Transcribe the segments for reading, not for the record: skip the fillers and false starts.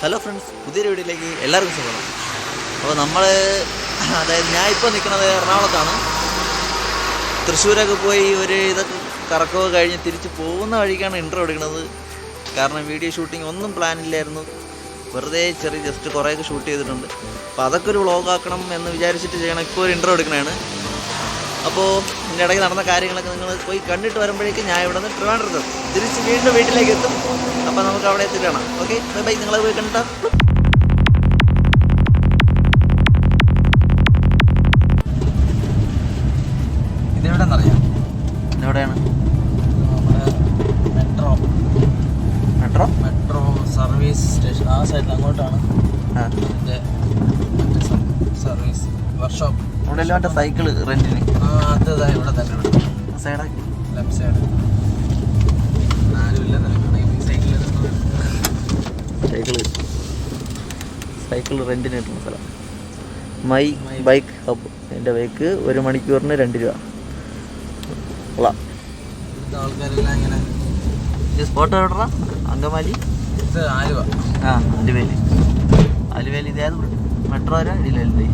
Hello friends, പുതിയൊരു വീഡിയോയിലേക്ക് എല്ലാവർക്കും സ്വാഗതം. അപ്പോൾ ഞാൻ ഇപ്പോൾ നിൽക്കുന്നത് എറണാകുളത്താണ്. തൃശ്ശൂരൊക്കെ പോയി ഇതൊക്കെ കറക്കമൊക്കെ കഴിഞ്ഞ് തിരിച്ച് പോകുന്ന വഴിക്കാണ് ഇൻട്രോ എടുക്കുന്നത്. കാരണം വീഡിയോ ഷൂട്ടിംഗ് ഒന്നും പ്ലാനില്ലായിരുന്നു, വെറുതെ ജസ്റ്റ് കുറേയൊക്കെ ഷൂട്ട് ചെയ്തിട്ടുണ്ട്. അപ്പോൾ അതൊക്കെ ഒരു വ്ളോഗാക്കണം എന്ന് വിചാരിച്ചിട്ട് ചെയ്യണം. ഇപ്പോൾ ഒരു ഇൻട്രോ എടുക്കണതാണ്. അപ്പോൾ ഇതിൻ്റെ ഇടയ്ക്ക് നടന്ന കാര്യങ്ങളൊക്കെ നിങ്ങൾ പോയി കണ്ടിട്ട് വരുമ്പോഴേക്കും ഞാൻ ഇവിടെ നിന്ന് ട്രിവാൻഡ്രത്ത് തിരിച്ച് വീണ്ടും വീട്ടിലേക്ക് എത്തും. അപ്പോൾ നമുക്ക് അവിടെ എത്തിയിട്ട് കാണാം. Okay, bye. നിങ്ങളെ പോയി കണ്ടിട്ടാ. ഇതെവിടെയെന്നറിയാം? ഇതെവിടെയാണ്? നമ്മുടെ മെട്രോ സർവീസ് സ്റ്റേഷൻ. ആ സൈഡിൽ അങ്ങോട്ടാണ് അതിൻ്റെ സർവീസ് വർക്ക്ഷോപ്പ്. ഇവിടെ എല്ലാം മറ്റേ സൈക്കിള് റെൻറ്റിന്. അതാ ഇവിടെ തന്നെ, ഇവിടെ സൈഡാക്കി ലെഫ്റ്റ് സൈഡ്. ആരുമില്ല, സൈക്കിള് റെൻറ്റിന് കിട്ടുന്ന സ്ഥലം. My bike hub. എൻ്റെ ബൈക്ക് 1 മണിക്കൂറിന് 2 രൂപ. കൊള്ളാം. ആൾക്കാരെല്ലാം ഇങ്ങനെ. ഈ സ്പോട്ട് എവിടെടാ? അങ്കമാലി. ഇത് ആലുവ. ആലുവയിൽ. ഇതേത് മെട്രോ അടിയിലല്ലേ?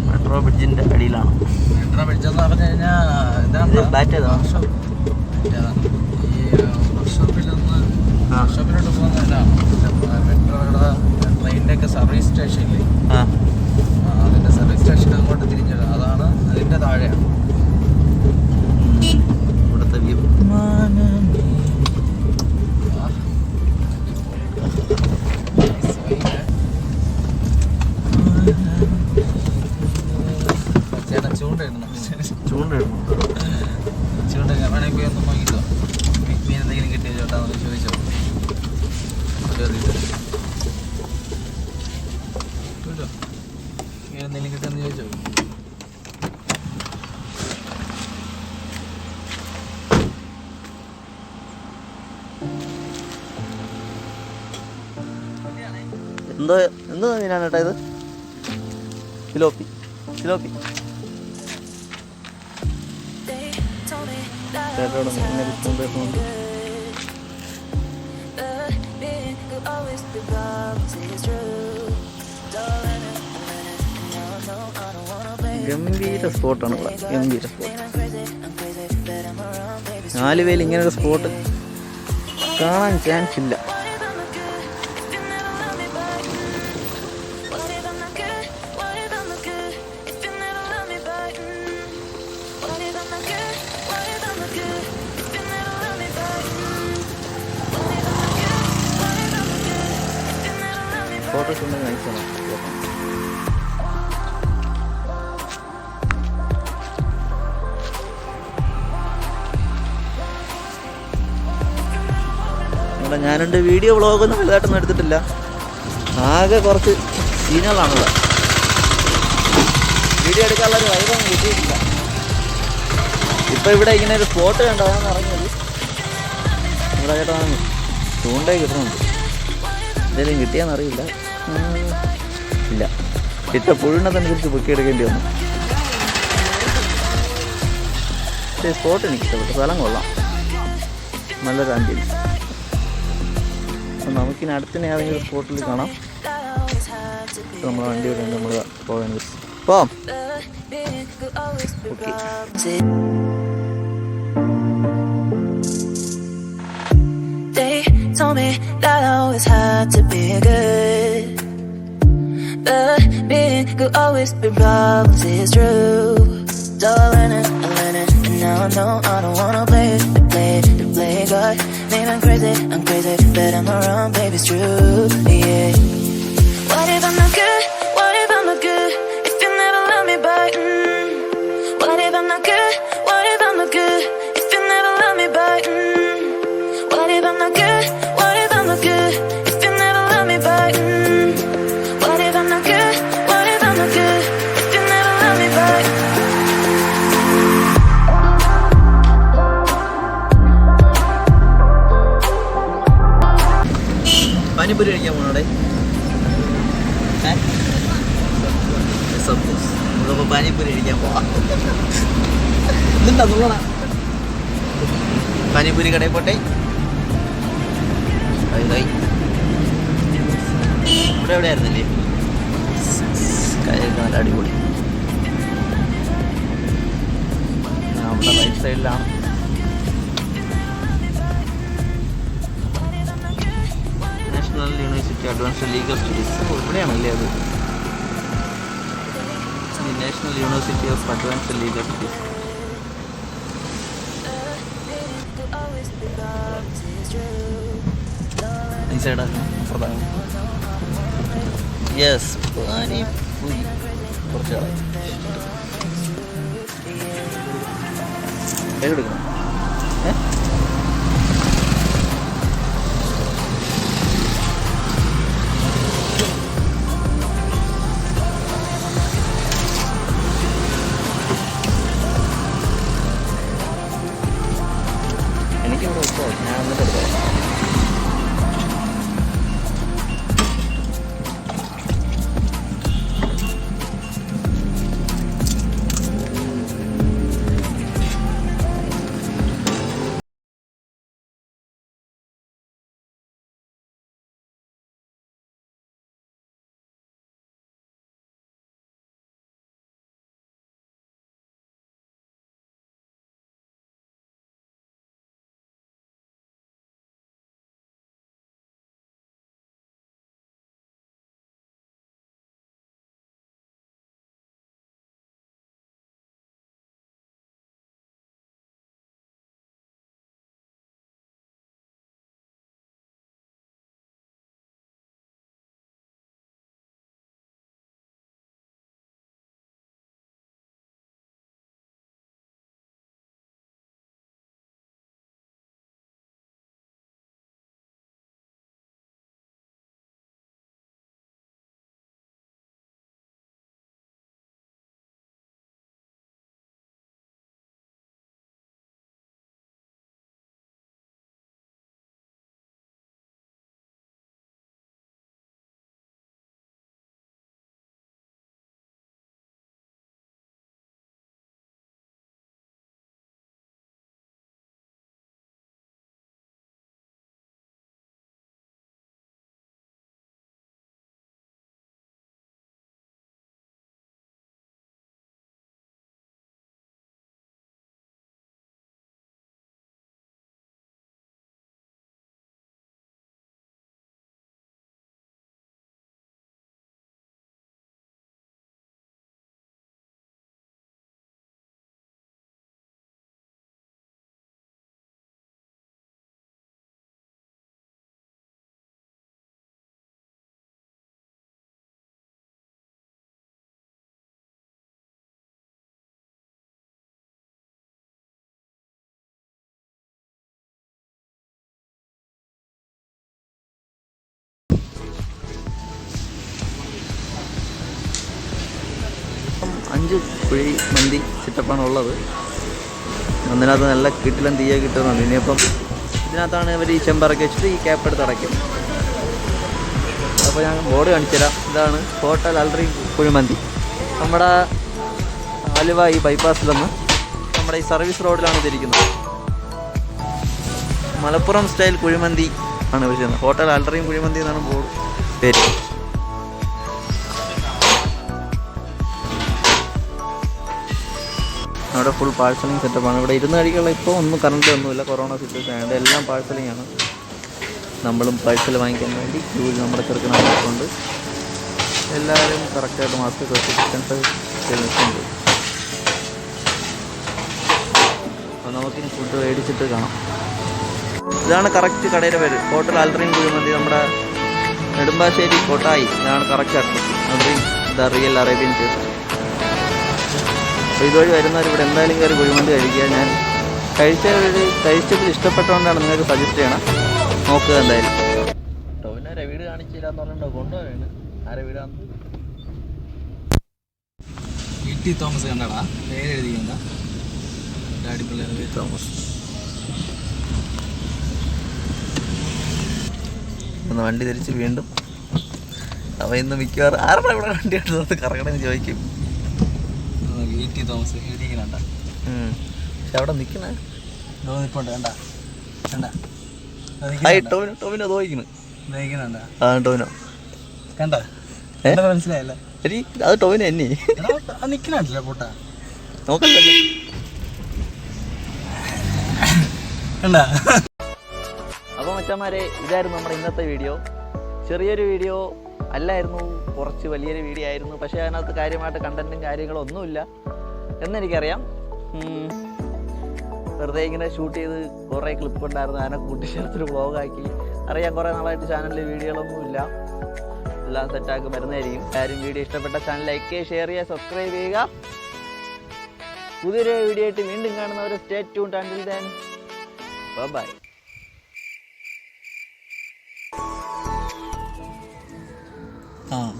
മെട്രോ ബ്രിഡ്ജിൻ്റെ അടിയിലാണ്. മെട്രോ ബ്രിഡ്ജ് എന്ന് പറഞ്ഞു കഴിഞ്ഞാൽ ഇതാണ് ബാറ്റ്. ഈ വർക്ക്ഷോപ്പിലൊന്ന് വർക്ക്ഷോപ്പിലോട്ട് പോകുന്നതല്ല, മെട്രോയുടെ ട്രെയിനിൻ്റെ ഒക്കെ സർവീസ് സ്റ്റേഷനില്ലേ, അതിൻ്റെ സർവീസ് സ്റ്റേഷൻ അങ്ങോട്ട് തിരിഞ്ഞത്. അതാണ് അതിൻ്റെ താഴെയാണ് ഇവിടുത്തെ വ്യൂ. ചേട്ടൻ ചൂണ്ടയിടുന്നു. ചൂണ്ട വേണമെങ്കിൽ പോയി ഒന്ന് നോക്കിക്കോ. മീൻ എന്തെങ്കിലും കിട്ടിയോ ചേട്ടാ എന്ന് ചോദിച്ചോ. മീൻ എന്തെങ്കിലും കിട്ടുമെന്ന് ചോദിച്ചോ. എന്തോ മീനാണ് കേട്ടോ ഇത്? സിലോപ്പി. ചേട്ടോടെ ചൂണ്ടയിട്ടുണ്ട്. ഗംഭീര സ്പോട്ടാണ് ഇവിടെ. ഗംഭീര സ്പോട്ട്. ആലുവയിൽ ഇങ്ങനൊരു സ്പോട്ട് കാണാൻ ചാൻസ് ഇല്ല. ഫോട്ടോസ് ഉണ്ടെങ്കിൽ നയിക്കണം. ഞാനുണ്ട് വീഡിയോ വ്ളോഗൊന്നും വലുതായിട്ടൊന്നും എടുത്തിട്ടില്ല. ആകെ കുറച്ച് സീനുകളാണുള്ളത്. വീഡിയോ എടുക്കാനുള്ളൊരു വൈബൊന്നും കിട്ടിയിട്ടില്ല. ഇപ്പം ഇവിടെ ഇങ്ങനെ ഒരു സ്പോട്ട് കണ്ടതാണ് ഇറങ്ങിയത്. ഇവിടെ ചേട്ടാ ചൂണ്ടേ കിട്ടുന്നുണ്ട്. എന്തെങ്കിലും കിട്ടിയാന്നറിയില്ല. ഇല്ല, ഇട്ട പുഴുന്നതനുസരിച്ച് പൊക്കിയെടുക്കേണ്ടി വന്നു. സ്പോട്ട് എനിക്ക് ഇഷ്ടപ്പെട്ടു. സ്ഥലം കൊള്ളാം, നല്ലൊരു ആംബിയൻസ്. അപ്പം നമുക്കിനി അടുത്തിനെ ഏതെങ്കിലും സ്പോട്ടിൽ കാണാം. നമ്മളെ വണ്ടി ഇവിടെ നമ്മൾ പോകാൻ പോവാം. Okay. Told me that I always had to be good, but being good always been problems, it's true. So I learned it, and now I know I don't wanna play God. Maybe I'm crazy, but I'm not wrong, baby, it's true, yeah. What if I'm not good? What if I'm not good? If you never love me back, What if I'm not good? What if I'm not good? If you never love me back, What if I'm not good? What if I'm not good? If you never love me back, What if I'm not good? What if I'm not good? If you never love me back. Panipuri കഴിക്കാൻ പോണോടെ. നമുക്കപ്പോൾ പാനിപ്പൂരി കഴിക്കാൻ പോവാം. ഇതുണ്ടോ നോക്കണ? പാനിപ്പൂരി കടയിൽ പോട്ടെ. By. ഇവിടെ എവിടെയായിരുന്നില്ലേ? സ്കൈയൊക്കെ നല്ല അടിപൊളി. നമ്മുടെ റൈറ്റ് സൈഡിലാണ്. National university advanced legal studies. ഇവിടെയാണല്ലേ അത്? National university of advanced legal studies. ഈ സൈഡാണ് പ്രധാനം. യെസ്, പാനിപൂരി കുറച്ച് കളയാം. എടുക്കണം. എനിക്കിവിടെ വെച്ചോ, ഞാൻ വന്നിട്ട് എടുക്കാം. അഞ്ച് കുഴി മന്തി സെറ്റപ്പാണ് ഉള്ളത്. അതിനകത്ത് നല്ല കിട്ടിലും തീയ കിട്ടുന്നുണ്ട്. ഇനിയിപ്പം ഇതിനകത്താണ് ഇവർ ഈ ചെമ്പറക്കി വെച്ചിട്ട് ഈ ക്യാപ്പ് എടുത്ത് അടയ്ക്കും. അപ്പോൾ ഞാൻ ബോർഡ് കാണിച്ചു തരാം. ഇതാണ് ഹോട്ടൽ അൽറി കുഴിമന്തി. നമ്മുടെ ആലുവ ഈ ബൈപ്പാസിലൊന്ന് നമ്മുടെ ഈ സർവീസ് റോഡിലാണ് ഇതിരിക്കുന്നത്. മലപ്പുറം സ്റ്റൈൽ കുഴിമന്തി ആണ് ഇവർ ചെയ്യുന്നത്. ഹോട്ടൽ അൽറിയും കുഴിമന്തി എന്നാണ് ബോർഡ് പേര്. അവിടെ ഫുൾ പാഴ്സലിംഗ് സെറ്റപ്പാണ്. ഇവിടെ ഇരുന്ന് കഴിക്കുള്ള ഇപ്പോൾ ഒന്നും കറണ്ട് ഒന്നുമില്ല, കൊറോണ സിറ്റുവേഷൻ ആയതുകൊണ്ട് എല്ലാം പാഴ്സലിംഗ് ആണ്. നമ്മളും പാഴ്സൽ വാങ്ങിക്കാൻ വേണ്ടി ക്യൂവിൽ നമ്മുടെ ചെറുക്കനായിട്ടുണ്ട്. എല്ലാവരും കറക്റ്റായിട്ട് മാസ്ക് വെച്ച് ഡിസ്റ്റൻസ് ചെയ്തിട്ടുണ്ട്. അപ്പോൾ നമുക്കിനി ഫുഡ് മേടിച്ചിട്ട് കാണാം. ഇതാണ് കറക്റ്റ് കടയുടെ പേര്, ഹോട്ടൽ അൽറിൻ കുഴിമന്തി. നമ്മുടെ നെടുമ്പാശ്ശേരി കോട്ടായി. ഇതാണ് കറക്റ്റ് അഡ്രസ്. അൽറിൻ ദ റിയൽ അറേബ്യൻ ടേസ്റ്റ്. അപ്പോൾ ഇതുവഴി വരുന്നവർ ഇവിടെ എന്തായാലും കയറി കുഴിമന്തി കഴിക്കുക. ഞാൻ കഴിച്ചതിൽ ഇഷ്ടപ്പെട്ടുകൊണ്ടാണ് നിങ്ങൾക്ക് സജസ്റ്റ് ചെയ്യണം. നോക്കുക എന്തായാലും. ടോവിനാരെ വീട് കാണിച്ചില്ലാന്ന് പറഞ്ഞിട്ടുണ്ടോ? കൊണ്ടുപോയാണ്. ആരെ വീടാന്ന്? ടി തോമസ് കണ്ടാടാ, പേര് എഴുതിക്കണ്ട. അടിപൊളി തോമസ്. ഒന്ന് വണ്ടി തിരിച്ച് വീണ്ടും. അപ്പോൾ ഇന്ന് മിക്കവാറും ആരുടെ ഇവിടെ വണ്ടി എടുത്തത് കറങ്ങണമെന്ന് ചോദിക്കും. ടി തോമസ് എഴുതിക്കണ്ട. പക്ഷെ അവിടെ നിൽക്കണേ നിൽപ്പുണ്ട്. കണ്ട കണ്ട ടോവിനോ തോന്നിക്കുന്നു. നയിക്കണണ്ട. ടോവിനോ കണ്ട മനസ്സിലായല്ലോ. എടി അത് ടോവിന് എന്നെ നിക്കണില്ല പോട്ടാ നോക്കണ്ടല്ലോ. കണ്ട. അപ്പോൾ മച്ചന്മാരെ, ഇതായിരുന്നു നമ്മുടെ ഇന്നത്തെ വീഡിയോ. ചെറിയൊരു വീഡിയോ അല്ലായിരുന്നു, കുറച്ച് വലിയൊരു വീഡിയോ ആയിരുന്നു. പക്ഷേ അതിനകത്ത് കാര്യമായിട്ട് കണ്ടൻറ്റും കാര്യങ്ങളും ഒന്നുമില്ല എന്നെനിക്കറിയാം. വെറുതെ ഇങ്ങനെ ഷൂട്ട് ചെയ്ത് കുറേ ക്ലിപ്പ് ഉണ്ടായിരുന്നു, അതിനെ കൂട്ടിച്ചേർത്തൊരു വ്ളോഗാക്കി. അറിയാം, കുറേ നാളായിട്ട് ചാനലിൽ വീഡിയോകളൊന്നുമില്ല. എല്ലാം സെറ്റാക്കി വരുന്നതായിരിക്കും. ആരും വീഡിയോ ഇഷ്ടപ്പെട്ട ചാനൽ ലൈക്ക് ചെയ്യുക, ഷെയർ ചെയ്യുക, സബ്സ്ക്രൈബ് ചെയ്യുക. പുതിയൊരു വീഡിയോ ആയിട്ട് വീണ്ടും കാണുന്നവരെ stay tuned. Until then bye.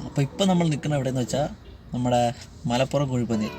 അപ്പോൾ ഇപ്പോൾ നമ്മൾ നിൽക്കുന്ന എവിടെയെന്ന് വെച്ചാൽ നമ്മുടെ മലപ്പുറം കുഴിപ്പന്നി.